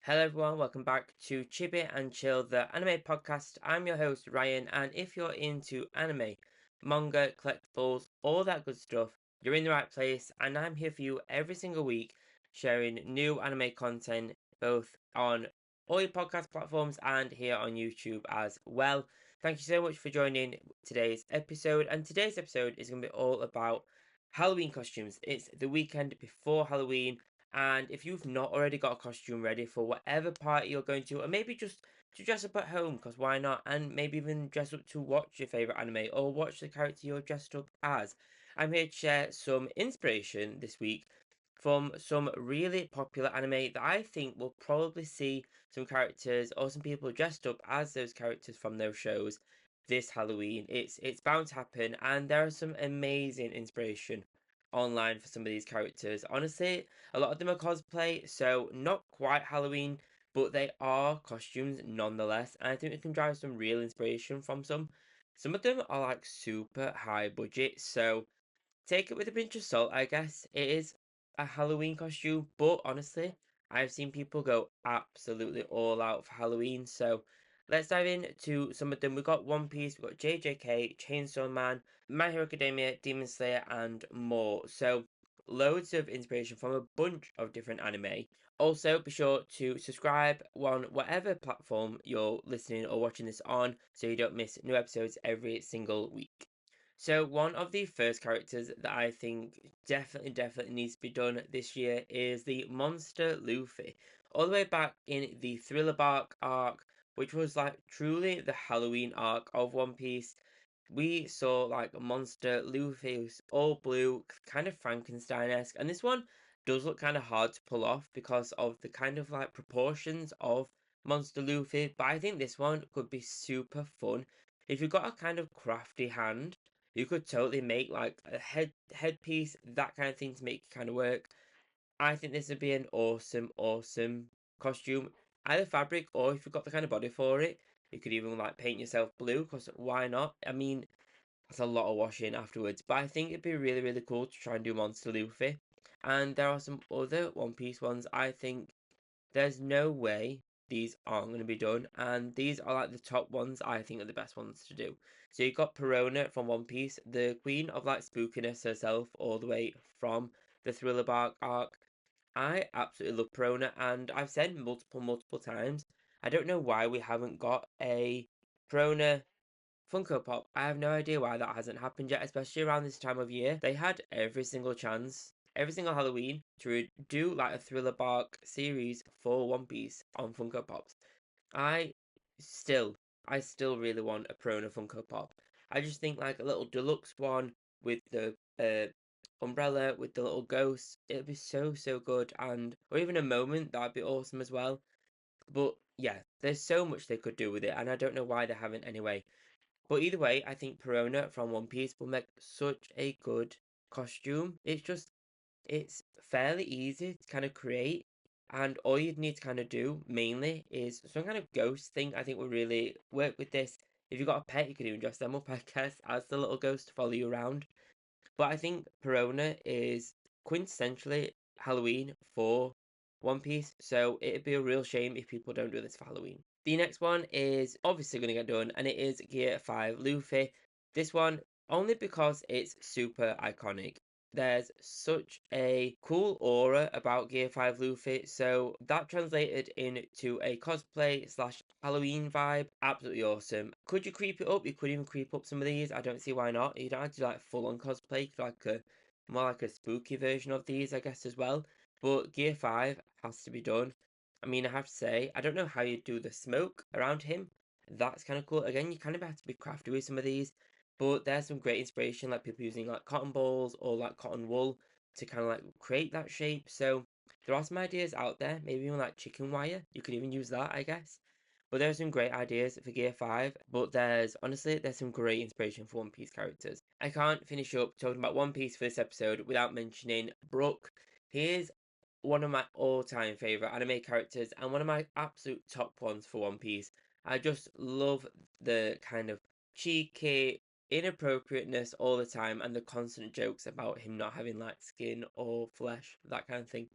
Hello everyone, welcome back to Chibi and Chill, the anime podcast. I'm your host Ryan, and if you're into anime, manga, collectibles, all that good stuff, you're in the right place, and I'm here for you every single week, sharing new anime content both on all your podcast platforms and here on YouTube as well. Thank you so much for joining today's episode, and today's episode is going to be all about Halloween costumes. It's the weekend before Halloween, and if you've not already got a costume ready for whatever party you're going to, or maybe just to dress up at home, because why not? And maybe even dress up to watch your favourite anime or watch the character you're dressed up as. I'm here to share some inspiration this week from some really popular anime that I think will probably see some characters or some people dressed up as those characters from those shows this Halloween. It's bound to happen, and there are some amazing inspiration online for some of these characters. Honestly, a lot of them are cosplay, so not quite Halloween, but they are costumes nonetheless. And I think we can drive some real inspiration from some. Some of them are like super high budget, so take it with a pinch of salt, I guess. It is a Halloween costume, but honestly, I've seen people go absolutely all out for Halloween. So let's dive into some of them. We've got One Piece, we've got JJK, Chainsaw Man, My Hero Academia, Demon Slayer, and more. So loads of inspiration from a bunch of different anime. Also, be sure to subscribe on whatever platform you're listening or watching this on so you don't miss new episodes every single week. So one of the first characters that I think definitely needs to be done this year is the Monster Luffy. All the way back in the Thriller Bark arc, which was like truly the Halloween arc of One Piece, we saw like Monster Luffy who's all blue, kind of Frankenstein-esque, and this one does look kind of hard to pull off because of the kind of like proportions of Monster Luffy, but I think this one could be super fun. If you've got a kind of crafty hand, you could totally make like a headpiece, that kind of thing to make it kind of work. I think this would be an awesome costume. Either fabric or if you've got the kind of body for it, you could even like paint yourself blue, because why not? I mean, that's a lot of washing afterwards. But I think it'd be really cool to try and do Monster Luffy. And there are some other One Piece ones I think there's no way these aren't going to be done, and these are like the top ones I think are the best ones to do. So you got Perona from One Piece, the queen of like spookiness herself, all the way from the Thriller Bark arc. I absolutely love Perona, and I've said multiple times, I don't know why we haven't got a Perona Funko Pop. I have no idea why that hasn't happened yet, especially around this time of year. They had every single chance, every single Halloween, to do like a Thriller Bark series for One Piece on Funko Pops. I still, I still really want a Prona Funko Pop. I just think like a little deluxe one with the umbrella with the little ghost. It'd be so good, and or even a moment that'd be awesome as well. But yeah, there's so much they could do with it, and I don't know why they haven't anyway. But either way, I think Perona from One Piece will make such a good costume. It's fairly easy to kind of create, and all you'd need to kind of do mainly is some kind of ghost thing. I think will really work with this. If you've got a pet, you could even dress them up, I guess, as the little ghost to follow you around. But I think Perona is quintessentially Halloween for One Piece, so it'd be a real shame if people don't do this for Halloween. The next one is obviously going to get done, and it is Gear 5 Luffy. This one, only because it's super iconic. There's such a cool aura about Gear 5 Luffy, so that translated into a cosplay slash Halloween vibe. Absolutely awesome. Could you creep it up? You could even creep up some of these. I don't see why not. You don't have to do like full on cosplay. You could like a more like a spooky version of these, I guess, as well. But Gear 5 has to be done. I mean, I have to say, I don't know how you do the smoke around him. That's kind of cool. Again, you kind of have to be crafty with some of these. But there's some great inspiration, like people using like cotton balls or like cotton wool to kind of like create that shape. So there are some ideas out there, maybe even like chicken wire. You could even use that, I guess. But there's some great ideas for Gear 5, but there's some great inspiration for One Piece characters. I can't finish up talking about One Piece for this episode without mentioning Brook. He is one of my all-time favorite anime characters and one of my absolute top ones for One Piece. I just love the kind of cheeky inappropriateness all the time and the constant jokes about him not having like skin or flesh, that kind of thing.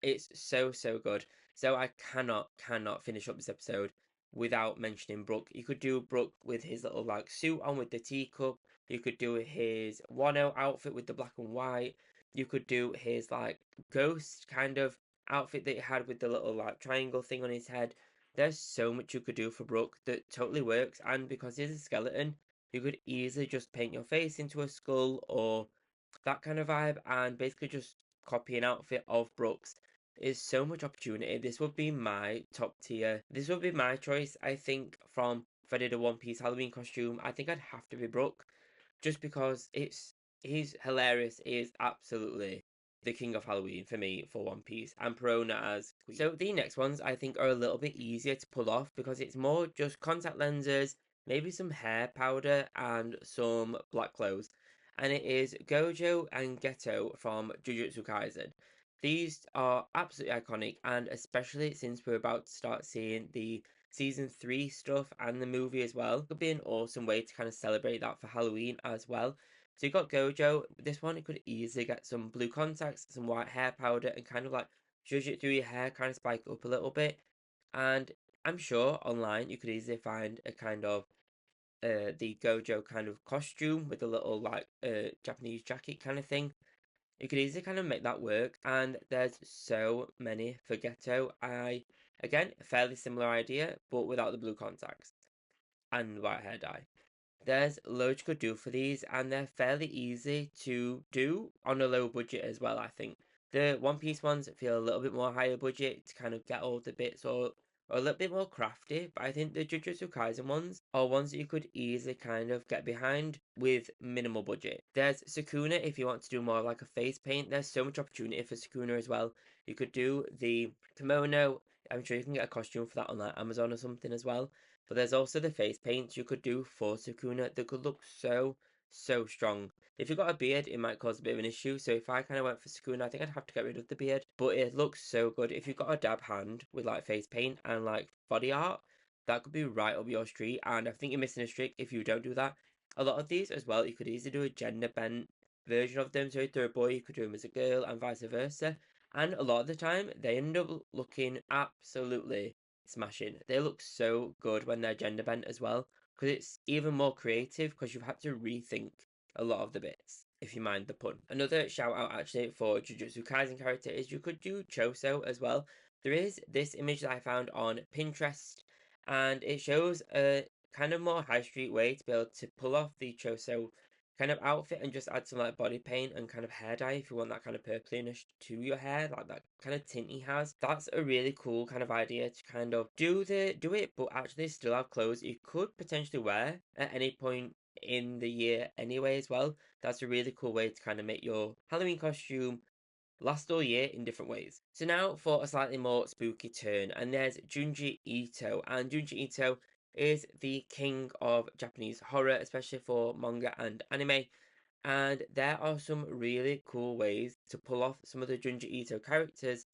It's so good. So I cannot finish up this episode without mentioning Brook. You could do Brook with his little like suit on with the teacup. You could do his Wano outfit with the black and white. You could do his like ghost kind of outfit that he had with the little like triangle thing on his head. There's so much you could do for Brook that totally works, and because he's a skeleton, you could easily just paint your face into a skull or that kind of vibe and basically just copy an outfit of Brooks. Is so much opportunity. This would be my top tier. This would be my choice, I think, from if I did a One Piece Halloween costume. I think I'd have to be Brook just because he's hilarious. He is absolutely the king of Halloween for me for One Piece and Perona as Queen. So the next ones I think are a little bit easier to pull off because it's more just contact lenses, maybe some hair powder and some black clothes. And it is Gojo and Geto from Jujutsu Kaisen. These are absolutely iconic, and especially since we're about to start seeing the season 3 stuff and the movie as well. It could be an awesome way to kind of celebrate that for Halloween as well. So you got Gojo. This one, it could easily get some blue contacts, some white hair powder, and kind of like zhuzh it through your hair, kind of spike it up a little bit. And I'm sure online you could easily find a kind of the Gojo kind of costume with a little like Japanese jacket kind of thing. You could easily kind of make that work, and there's so many for Ghetto. Again, fairly similar idea, but without the blue contacts and white hair dye. There's loads you could do for these, and they're fairly easy to do on a low budget as well, I think. The One Piece ones feel a little bit more higher budget to kind of get all the bits or a little bit more crafty, but I think the Jujutsu Kaisen ones are ones that you could easily kind of get behind with minimal budget. There's Sukuna if you want to do more like a face paint. There's so much opportunity for Sukuna as well. You could do the kimono. I'm sure you can get a costume for that on like Amazon or something as well. But there's also the face paints you could do for Sukuna that could look so strong. If you've got a beard, it might cause a bit of an issue. So if I kind of went for Sukuna, I think I'd have to get rid of the beard. But it looks so good. If you've got a dab hand with like face paint and like body art, that could be right up your street. And I think you're missing a trick if you don't do that. A lot of these as well, you could easily do a gender bent version of them. So if they're a boy, you could do them as a girl and vice versa. And a lot of the time, they end up looking absolutely smashing. They look so good when they're gender bent as well, because it's even more creative because you've had to rethink a lot of the bits, if you mind the pun. Another shout out actually for Jujutsu Kaisen character is you could do Choso as well. There is this image that I found on Pinterest, and it shows a kind of more high street way to be able to pull off the Choso kind of outfit and just add some like body paint and kind of hair dye if you want that kind of purpliness to your hair, like that kind of tint he has. That's a really cool kind of idea to kind of do it, but actually still have clothes you could potentially wear at any point in the year anyway as well. That's a really cool way to kind of make your Halloween costume last all year in different ways. So now for a slightly more spooky turn, and there's Junji Ito, and Junji Ito is the king of Japanese horror, especially for manga and anime. And there are some really cool ways to pull off some of the Junji Ito characters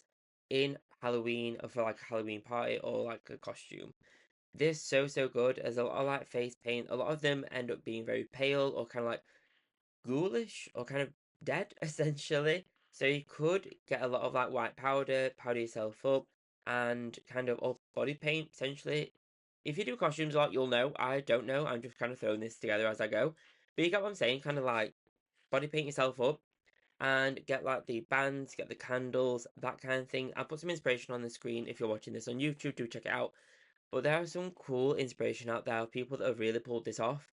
in Halloween or for like a Halloween party or like a costume. This so good. There's a lot of like face paint. A lot of them end up being very pale or kind of like ghoulish or kind of dead essentially. So you could get a lot of like white powder, powder yourself up, and kind of all body paint essentially. If you do costumes a lot, you'll know. I don't know. I'm just kind of throwing this together as I go. But you get what I'm saying? Kind of like body paint yourself up and get like the bands, get the candles, that kind of thing. I'll put some inspiration on the screen if you're watching this on YouTube. Do check it out. But there are some cool inspiration out there of people that have really pulled this off.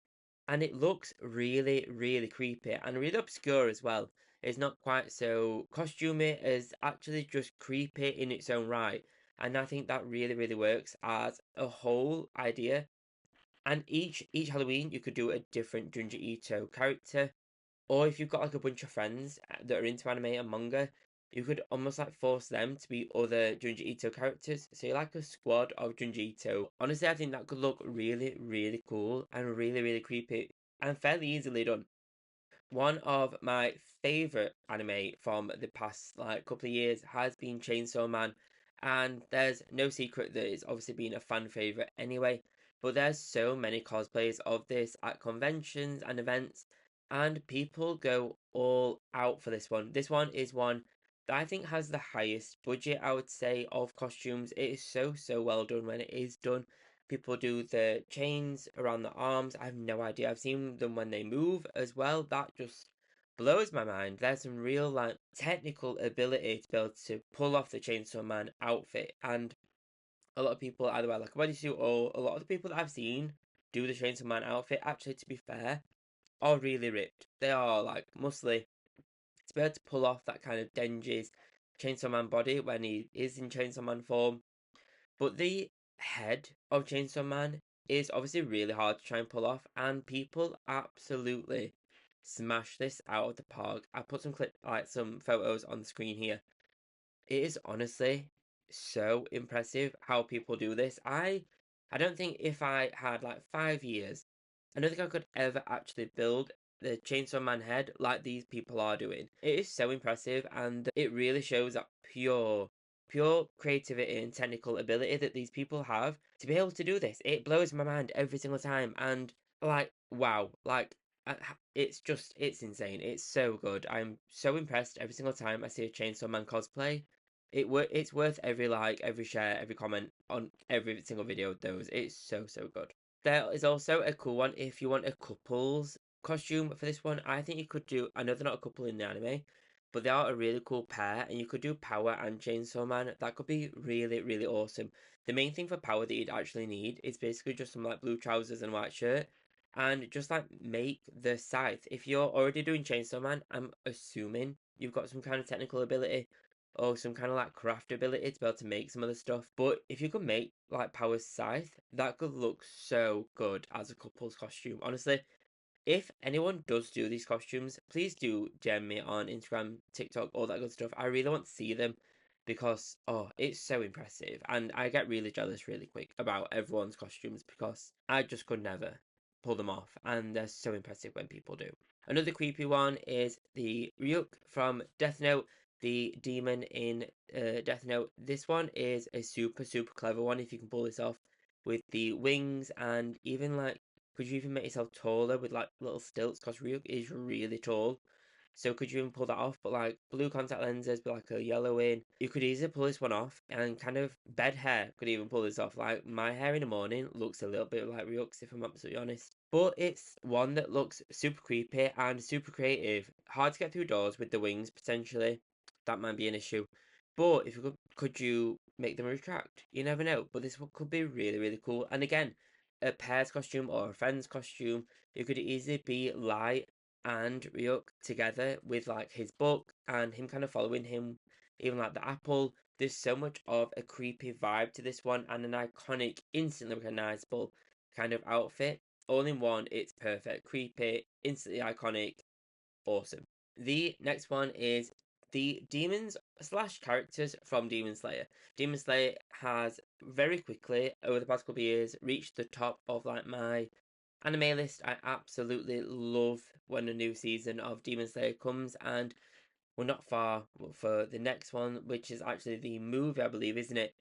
And it looks really creepy and really obscure as well. It's not quite so costumey as actually just creepy in its own right. And I think that really works as a whole idea. And each Halloween you could do a different Junji Ito character. Or if you've got like a bunch of friends that are into anime and manga, you could almost like force them to be other Junji Ito characters. So you're like a squad of Junji Ito. Honestly, I think that could look really cool and really creepy and fairly easily done. One of my favorite anime from the past like couple of years has been Chainsaw Man, and there's no secret that it's obviously been a fan favorite anyway. But there's so many cosplays of this at conventions and events, and people go all out for this one. This one is one that I think has the highest budget, I would say, of costumes. It is so well done when it is done. People do the chains around the arms. I have no idea. I've seen them when they move as well. That just blows my mind. There's some real like technical ability to be able to pull off the Chainsaw Man outfit, and a lot of people either wear like a bodysuit, or a lot of the people that I've seen do the Chainsaw Man outfit, actually, to be fair, are really ripped. They are like muscly. It's better to pull off that kind of Denji's Chainsaw Man body when he is in Chainsaw Man form. But the head of Chainsaw Man is obviously really hard to try and pull off, and people absolutely smash this out of the park. I put some photos on the screen here. It is honestly so impressive how people do this. I don't think if I had like 5 years, I don't think I could ever actually build the Chainsaw Man head like these people are doing. It is so impressive, and it really shows that pure creativity and technical ability that these people have to be able to do this. It blows my mind every single time, and like wow, like it's insane. It's so good. I'm so impressed every single time I see a Chainsaw Man cosplay. It's worth every like, every share, every comment on every single video of those. It's so good. There is also a cool one if you want a couple's costume for this one. I think you could do, I know they're not a couple in the anime, but they are a really cool pair, and you could do Power and Chainsaw Man. That could be really awesome. The main thing for Power that you'd actually need is basically just some like blue trousers and white shirt, and just like make the scythe. If you're already doing Chainsaw Man, I'm assuming you've got some kind of technical ability or some kind of like craft ability to be able to make some other stuff. But if you could make like Power's scythe, that could look so good as a couple's costume. Honestly, if anyone does do these costumes, please do DM me on Instagram, TikTok, all that good stuff. I really want to see them because oh, it's so impressive, and I get really jealous really quick about everyone's costumes because I just could never pull them off, and they're so impressive when people do. Another creepy one is the Ryuk from Death Note, the demon in Death Note. This one is a super clever one if you can pull this off with the wings, and even like could you even make yourself taller with like little stilts? Because Ryuk is really tall. So could you even pull that off? But like blue contact lenses, but like a yellow in. You could easily pull this one off, and kind of bed hair could even pull this off. Like my hair in the morning looks a little bit like Ryuk's, if I'm absolutely honest. But it's one that looks super creepy and super creative. Hard to get through doors with the wings potentially. That might be an issue. But if you could you make them retract? You never know. But this one could be really cool. And again, a pair's costume or a friend's costume, it could easily be Light and Ryuk together with like his book and him kind of following him, even like the apple. There's so much of a creepy vibe to this one, and an iconic, instantly recognizable kind of outfit. All in one, it's perfect. Creepy, instantly iconic, awesome. The next one is the demons slash characters from Demon Slayer. Demon Slayer has very quickly, over the past couple of years, reached the top of like my anime list. I absolutely love when a new season of Demon Slayer comes, and we're not far for the next one, which is actually the movie, I believe, isn't it?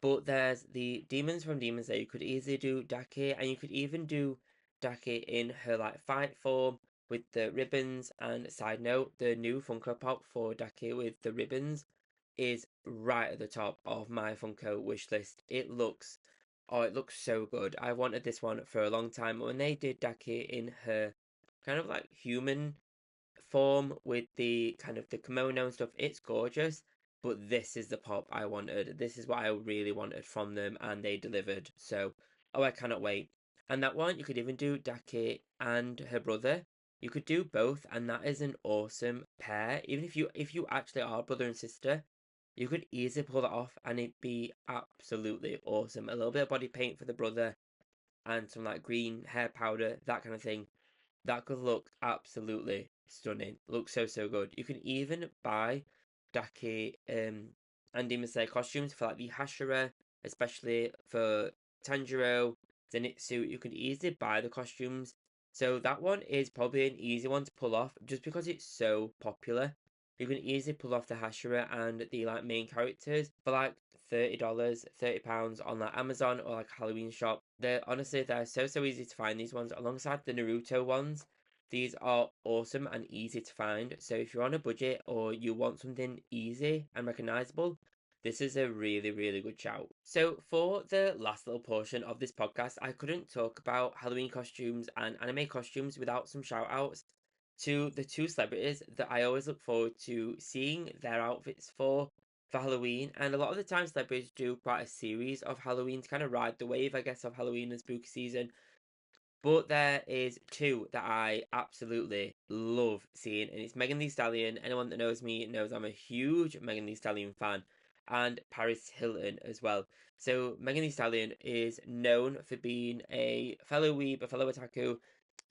But there's the demons from Demon Slayer. You could easily do Dake, and you could even do Dake in her like fight form with the ribbons. And side note, the new Funko Pop for Dake with the ribbons is right at the top of my Funko wish list. It looks so good. I wanted this one for a long time. When they did Dake in her kind of like human form with the kind of the kimono and stuff, it's gorgeous. But this is the pop I wanted. This is what I really wanted from them, and they delivered. So, oh, I cannot wait. And that one, you could even do Daki and her brother. You could do both, and that is an awesome pair. Even if you actually are brother and sister, you could easily pull that off, and it'd be absolutely awesome. A little bit of body paint for the brother, and some like green hair powder, that kind of thing. That could look absolutely stunning. Looks so good. You can even buy Daki and Demon Slayer costumes for like the Hashira, especially for Tanjiro, Zenitsu. You can easily buy the costumes. So that one is probably an easy one to pull off just because it's so popular. You can easily pull off the Hashira and the like main characters for like $30, £30 on like Amazon or like Halloween shop. They're honestly they're so easy to find these ones alongside the Naruto ones. These are awesome and easy to find. So if you're on a budget or you want something easy and recognizable, this is a really, really good shout. So for the last little portion of this podcast, I couldn't talk about Halloween costumes and anime costumes without some shout outs to the two celebrities that I always look forward to seeing their outfits for Halloween. And a lot of the time celebrities do quite a series of Halloween to kind of ride the wave, I guess, of Halloween and spooky season. But there is two that I absolutely love seeing, and it's Megan Thee Stallion. Anyone that knows me knows I'm a huge Megan Thee Stallion fan, and Paris Hilton as well. So Megan Thee Stallion is known for being a fellow weeb, a fellow otaku,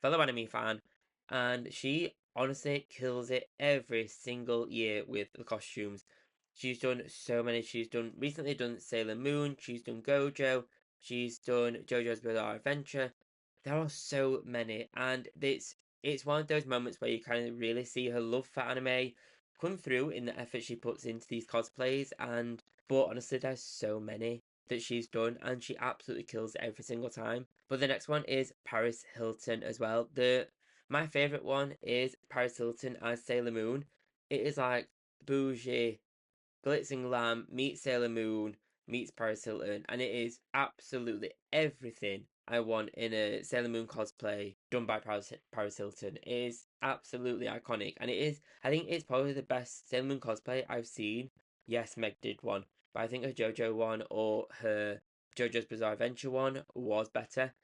fellow anime fan, and she honestly kills it every single year with the costumes. She's done so many. She's done recently done Sailor Moon. She's done Gojo. She's done JoJo's Bizarre Adventure. There are so many, and it's one of those moments where you kind of really see her love for anime come through in the effort she puts into these cosplays. And but honestly, there's so many that she's done, and she absolutely kills it every single time. But the next one is Paris Hilton as well. The My favorite one is Paris Hilton as Sailor Moon. It is like bougie Glitzing Lamb meets Sailor Moon meets Paris Hilton, and it is absolutely everything I want in a Sailor Moon cosplay done by Paris Hilton. It is absolutely iconic, and it is, I think it's probably the best Sailor Moon cosplay I've seen. Yes, Meg did one, but I think her JoJo one or her JoJo's Bizarre Adventure one was better.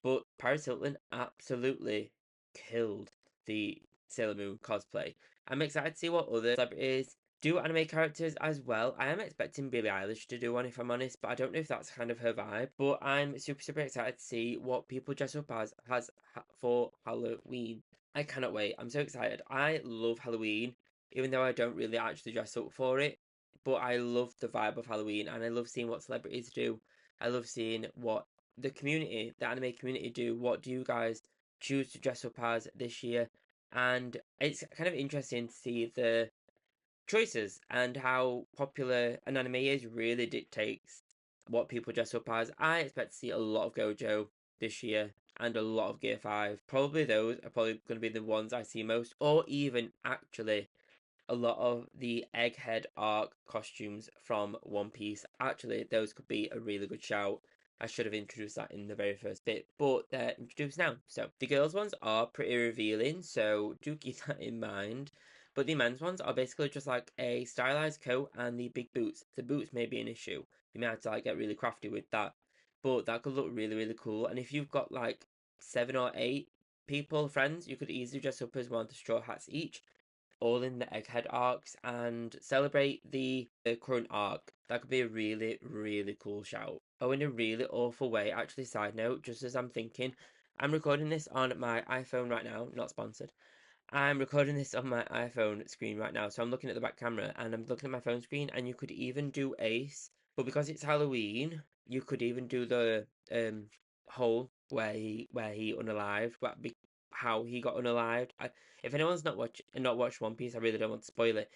But Paris Hilton absolutely killed the Sailor Moon cosplay. I'm excited to see what other celebrities do anime characters as well. I am expecting Billie Eilish to do one if I'm honest, but I don't know if that's kind of her vibe. But I'm super, super excited to see what people dress up as for Halloween. I cannot wait. I'm so excited. I love Halloween, even though I don't really actually dress up for it. But I love the vibe of Halloween and I love seeing what celebrities do. I love seeing what the community, the anime community do. What do you guys choose to dress up as this year? And it's kind of interesting to see the choices and how popular an anime is really dictates what people dress up as. I expect to see a lot of Gojo this year and a lot of Gear 5. Probably those are probably going to be the ones I see most, or even actually a lot of the Egghead arc costumes from One Piece. Actually, those could be a really good shout. I should have introduced that in the very first bit, but they're introduced now. So the girls' ones are pretty revealing, so do keep that in mind. But the men's ones are basically just like a stylized coat and the big boots. The boots may be an issue. You may have to like get really crafty with that. But that could look really, really cool. And if you've got like 7 or 8 people, friends, you could easily dress up as one of the straw hats each all in the Egghead arcs and celebrate the current arc. That could be a really, really cool shout. Oh, in a really awful way, actually, side note, just as I'm thinking, I'm recording this on my iPhone right now, not sponsored. I'm recording this on my iPhone screen right now, so I'm looking at the back camera and I'm looking at my phone screen, and you could even do Ace, but because it's Halloween, you could even do the hole where he unalived, how he got unalived. If anyone's not watched One Piece, I really don't want to spoil it.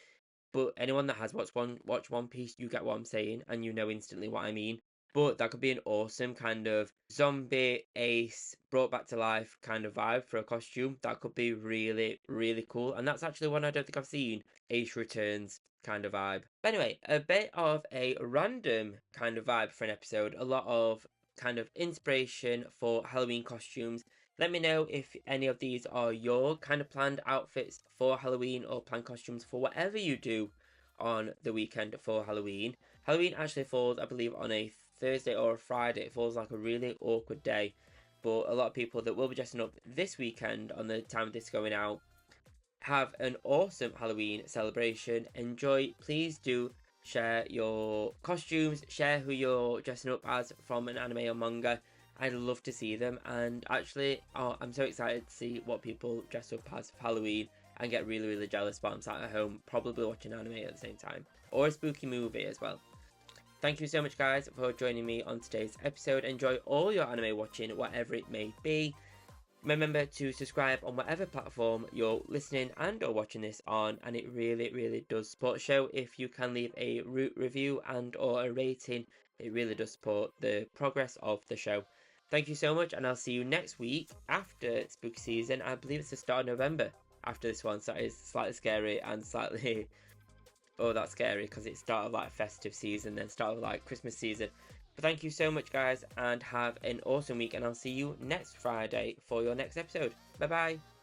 But anyone that has watched One Piece, you get what I'm saying, and you know instantly what I mean. But that could be an awesome kind of zombie ace brought back to life kind of vibe for a costume. That could be really, really cool. And that's actually one I don't think I've seen. Ace Returns kind of vibe. But anyway, a bit of a random kind of vibe for an episode. A lot of kind of inspiration for Halloween costumes. Let me know if any of these are your kind of planned outfits for Halloween or planned costumes for whatever you do on the weekend for Halloween. Halloween actually falls, I believe, on a Thursday or a Friday. It falls like a really awkward day. But a lot of people that will be dressing up this weekend on the time this is going out have an awesome Halloween celebration. Enjoy. Please do share your costumes, share who you're dressing up as from an anime or manga. I'd love to see them, and actually, I'm so excited to see what people dress up as for Halloween and get really, really jealous while I'm sat at home, probably watching anime at the same time, or a spooky movie as well. Thank you so much, guys, for joining me on today's episode. Enjoy all your anime watching, whatever it may be. Remember to subscribe on whatever platform you're listening and or watching this on, and it really, really does support the show. If you can leave a review and or a rating, it really does support the progress of the show. Thank you so much, and I'll see you next week after spooky season. I believe it's the start of November after this one, so it is slightly scary and slightly oh, that's scary because it started like festive season, then started like Christmas season. But thank you so much, guys, and have an awesome week, and I'll see you next Friday for your next episode. Bye bye.